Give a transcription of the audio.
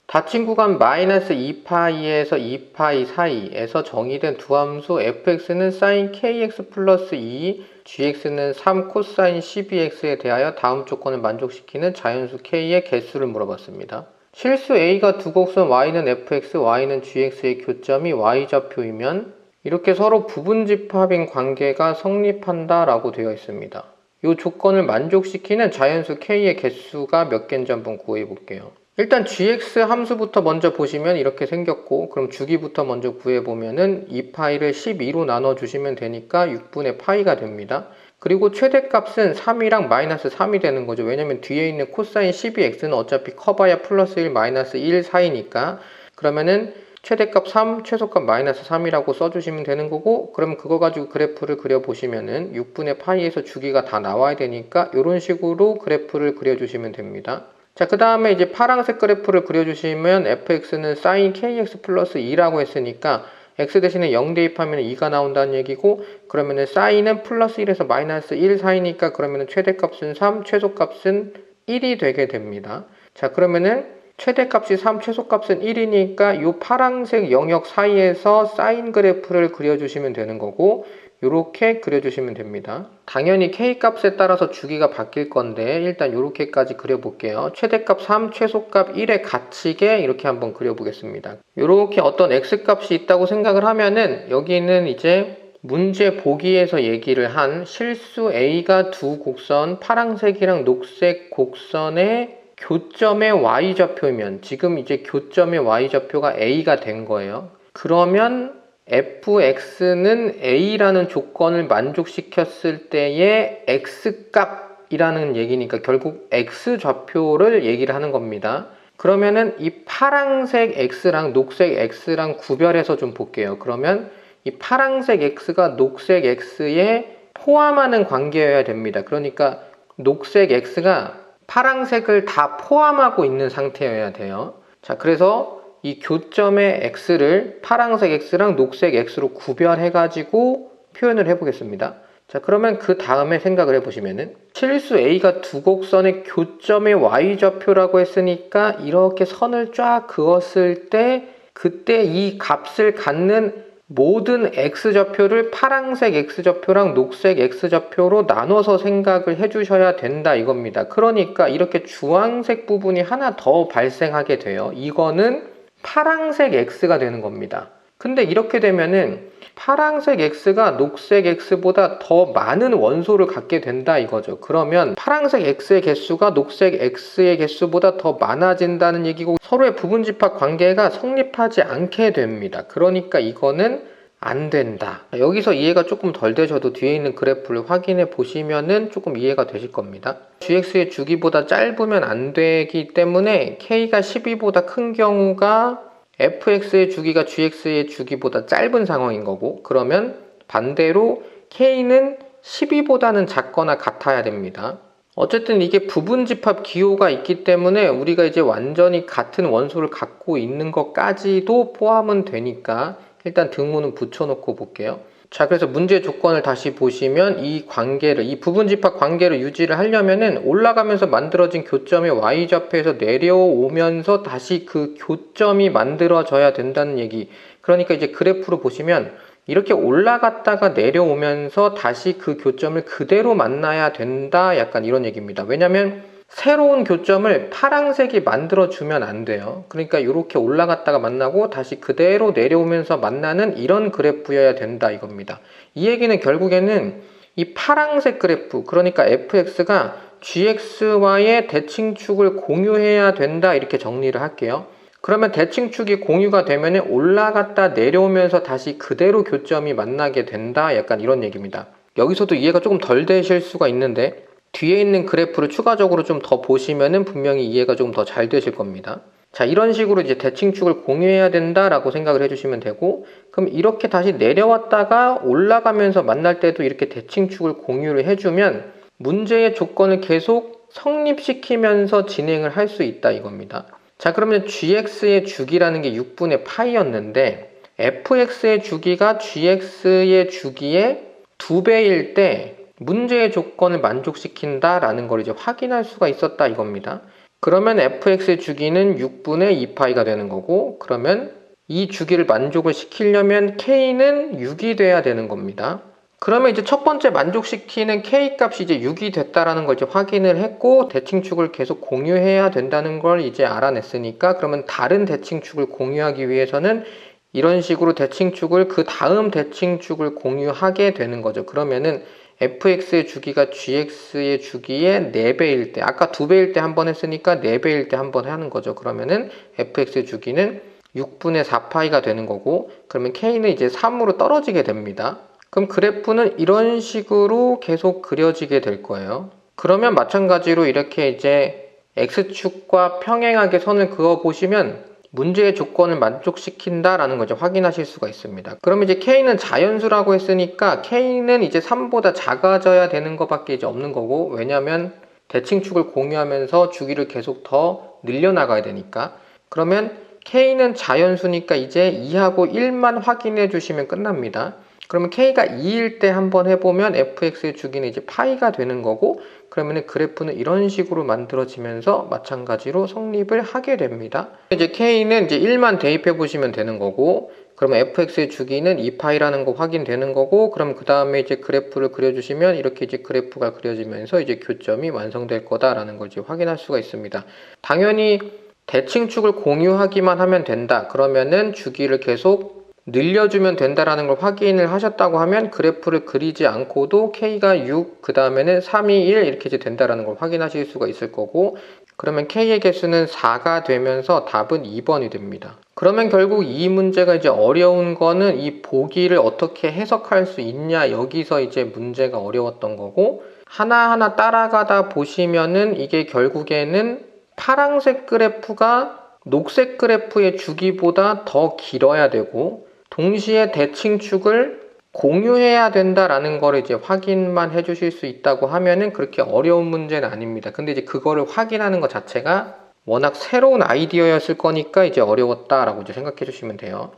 닫힌 구간 마이너스 2파이에서 2파이 사이에서 정의된 두 함수 fx는 sin kx 플러스 2, gx는 3 코사인 12x에 대하여 다음 조건을 만족시키는 자연수 k의 개수를 물어봤습니다. 실수 a가 두 곡선 y는 fx, y는 gx의 교점이 y좌표이면 이렇게 서로 부분집합인 관계가 성립한다 라고 되어 있습니다. 이 조건을 만족시키는 자연수 k의 개수가 몇 개인지 한번 구해 볼게요. 일단 gx 함수부터 먼저 보시면 이렇게 생겼고, 그럼 주기부터 먼저 구해보면은 2파이를 12로 나눠주시면 되니까 6분의 파이가 됩니다. 그리고 최대값은 3이랑 마이너스 3이 되는 거죠. 왜냐면 뒤에 있는 코사인 12x는 어차피 커봐야 플러스 1, 마이너스 1 사이니까, 그러면은 최대값 3, 최소값 마이너스 3이라고 써주시면 되는 거고, 그럼 그거 가지고 그래프를 그려보시면은 6분의 파이에서 주기가 다 나와야 되니까 이런 식으로 그래프를 그려주시면 됩니다. 자, 그 다음에 이제 파란색 그래프를 그려주시면 fx는 sin kx 플러스 2라고 했으니까 x 대신에 0 대입하면 2가 나온다는 얘기고, 그러면은 sin은 플러스 1에서 마이너스 1 사이니까 그러면은 최대값은 3, 최소값은 1이 되게 됩니다. 자, 그러면은 최대값이 3, 최소값은 1이니까 이 파란색 영역 사이에서 사인 그래프를 그려주시면 되는 거고, 이렇게 그려주시면 됩니다. 당연히 k값에 따라서 주기가 바뀔 건데 일단 이렇게까지 그려볼게요. 최대값 3, 최소값 1에 갇히게 이렇게 한번 그려보겠습니다. 이렇게 어떤 x값이 있다고 생각을 하면은 여기는 이제 문제 보기에서 얘기를 한 실수 a가 두 곡선, 파란색이랑 녹색 곡선의 교점의 y좌표면, 지금 이제 교점의 y좌표가 a가 된 거예요. 그러면 fx는 a라는 조건을 만족시켰을 때의 x값이라는 얘기니까 결국 x좌표를 얘기를 하는 겁니다. 그러면은 이 파란색 x랑 녹색 x랑 구별해서 좀 볼게요. 그러면 이 파란색 x가 녹색 x에 포함하는 관계여야 됩니다. 그러니까 녹색 x가 파란색을 다 포함하고 있는 상태여야 돼요. 자, 그래서 이 교점의 x를 파란색 x랑 녹색 x로 구별해 가지고 표현을 해 보겠습니다. 자, 그러면 그 다음에 생각을 해 보시면은 실수 a가 두 곡선의 교점의 y좌표라고 했으니까 이렇게 선을 쫙 그었을 때 그때 이 값을 갖는 모든 x좌표를 파란색 x좌표랑 녹색 x좌표로 나눠서 생각을 해주셔야 된다 이겁니다. 그러니까 이렇게 주황색 부분이 하나 더 발생하게 돼요. 이거는 파란색 x가 되는 겁니다. 근데 이렇게 되면은 파란색 x가 녹색 x보다 더 많은 원소를 갖게 된다 이거죠. 그러면 파란색 x의 개수가 녹색 x의 개수보다 더 많아진다는 얘기고 서로의 부분집합 관계가 성립하지 않게 됩니다. 그러니까 이거는 안 된다. 여기서 이해가 조금 덜 되셔도 뒤에 있는 그래프를 확인해 보시면은 조금 이해가 되실 겁니다. gx의 주기보다 짧으면 안 되기 때문에 k가 12보다 큰 경우가 fx의 주기가 gx의 주기보다 짧은 상황인 거고, 그러면 반대로 k는 12보다는 작거나 같아야 됩니다. 어쨌든 이게 부분집합 기호가 있기 때문에 우리가 이제 완전히 같은 원소를 갖고 있는 것까지도 포함은 되니까 일단 등호는 붙여놓고 볼게요. 자, 그래서 문제 조건을 다시 보시면 이 관계를, 이 부분집합 관계를 유지를 하려면은 올라가면서 만들어진 교점의 y좌표에서 내려오면서 다시 그 교점이 만들어져야 된다는 얘기. 그러니까 이제 그래프로 보시면 이렇게 올라갔다가 내려오면서 다시 그 교점을 그대로 만나야 된다, 약간 이런 얘기입니다. 왜냐면 새로운 교점을 파란색이 만들어주면 안 돼요. 그러니까 이렇게 올라갔다가 만나고 다시 그대로 내려오면서 만나는 이런 그래프여야 된다 이겁니다. 이 얘기는 결국에는 이 파란색 그래프, 그러니까 fx가 gx와의 대칭축을 공유해야 된다 이렇게 정리를 할게요. 그러면 대칭축이 공유가 되면 올라갔다 내려오면서 다시 그대로 교점이 만나게 된다, 약간 이런 얘기입니다. 여기서도 이해가 조금 덜 되실 수가 있는데 뒤에 있는 그래프를 추가적으로 좀 더 보시면은 분명히 이해가 좀 더 잘 되실 겁니다. 자, 이런 식으로 이제 대칭축을 공유해야 된다라고 생각을 해주시면 되고, 그럼 이렇게 다시 내려왔다가 올라가면서 만날 때도 이렇게 대칭축을 공유를 해주면 문제의 조건을 계속 성립시키면서 진행을 할 수 있다 이겁니다. 자, 그러면 gx의 주기라는 게 6분의 파이였는데 fx의 주기가 gx의 주기의 2배일 때 문제의 조건을 만족시킨다라는 걸 이제 확인할 수가 있었다 이겁니다. 그러면 fx의 주기는 6분의 2파이가 되는 거고, 그러면 이 주기를 만족을 시키려면 k는 6이 돼야 되는 겁니다. 그러면 이제 첫 번째 만족시키는 k 값이 이제 6이 됐다라는 걸 이제 확인을 했고, 대칭축을 계속 공유해야 된다는 걸 이제 알아냈으니까, 그러면 다른 대칭축을 공유하기 위해서는 이런 식으로 대칭축을 그 다음 대칭축을 공유하게 되는 거죠. 그러면은 fx의 주기가 gx의 주기의 4배일 때, 아까 2배일 때 한 번 했으니까 4배일 때 한 번 하는 거죠. 그러면은 fx의 주기는 6분의 4파이가 되는 거고, 그러면 k는 이제 3으로 떨어지게 됩니다. 그럼 그래프는 이런 식으로 계속 그려지게 될 거예요. 그러면 마찬가지로 이렇게 이제 x축과 평행하게 선을 그어 보시면 문제의 조건을 만족시킨다라는 걸 이제 확인하실 수가 있습니다. 그럼 이제 k는 자연수라고 했으니까 k는 이제 3보다 작아져야 되는 것밖에 이제 없는 거고, 왜냐면 대칭축을 공유하면서 주기를 계속 더 늘려나가야 되니까. 그러면 k는 자연수니까 이제 2하고 1만 확인해 주시면 끝납니다. 그러면 k가 2일 때 한번 해보면 fx의 주기는 이제 파이가 되는 거고, 그러면 그래프는 이런 식으로 만들어지면서 마찬가지로 성립을 하게 됩니다. 이제 k는 이제 1만 대입해 보시면 되는 거고, 그러면 fx의 주기는 2파이라는 거 확인되는 거고, 그럼 그 다음에 이제 그래프를 그려주시면 이렇게 이제 그래프가 그려지면서 이제 교점이 완성될 거다라는 걸 이제 확인할 수가 있습니다. 당연히 대칭축을 공유하기만 하면 된다. 그러면은 주기를 계속 늘려주면 된다라는 걸 확인을 하셨다고 하면 그래프를 그리지 않고도 k가 6, 그 다음에는 3이 1 이렇게 이제 된다라는 걸 확인하실 수가 있을 거고, 그러면 k의 개수는 4가 되면서 답은 2번이 됩니다. 그러면 결국 이 문제가 이제 어려운 거는 이 보기를 어떻게 해석할 수 있냐, 여기서 이제 문제가 어려웠던 거고, 하나하나 따라가다 보시면은 이게 결국에는 파란색 그래프가 녹색 그래프의 주기보다 더 길어야 되고, 동시에 대칭축을 공유해야 된다라는 거를 이제 확인만 해주실 수 있다고 하면은 그렇게 어려운 문제는 아닙니다. 근데 이제 그거를 확인하는 것 자체가 워낙 새로운 아이디어였을 거니까 이제 어려웠다라고 이제 생각해 주시면 돼요.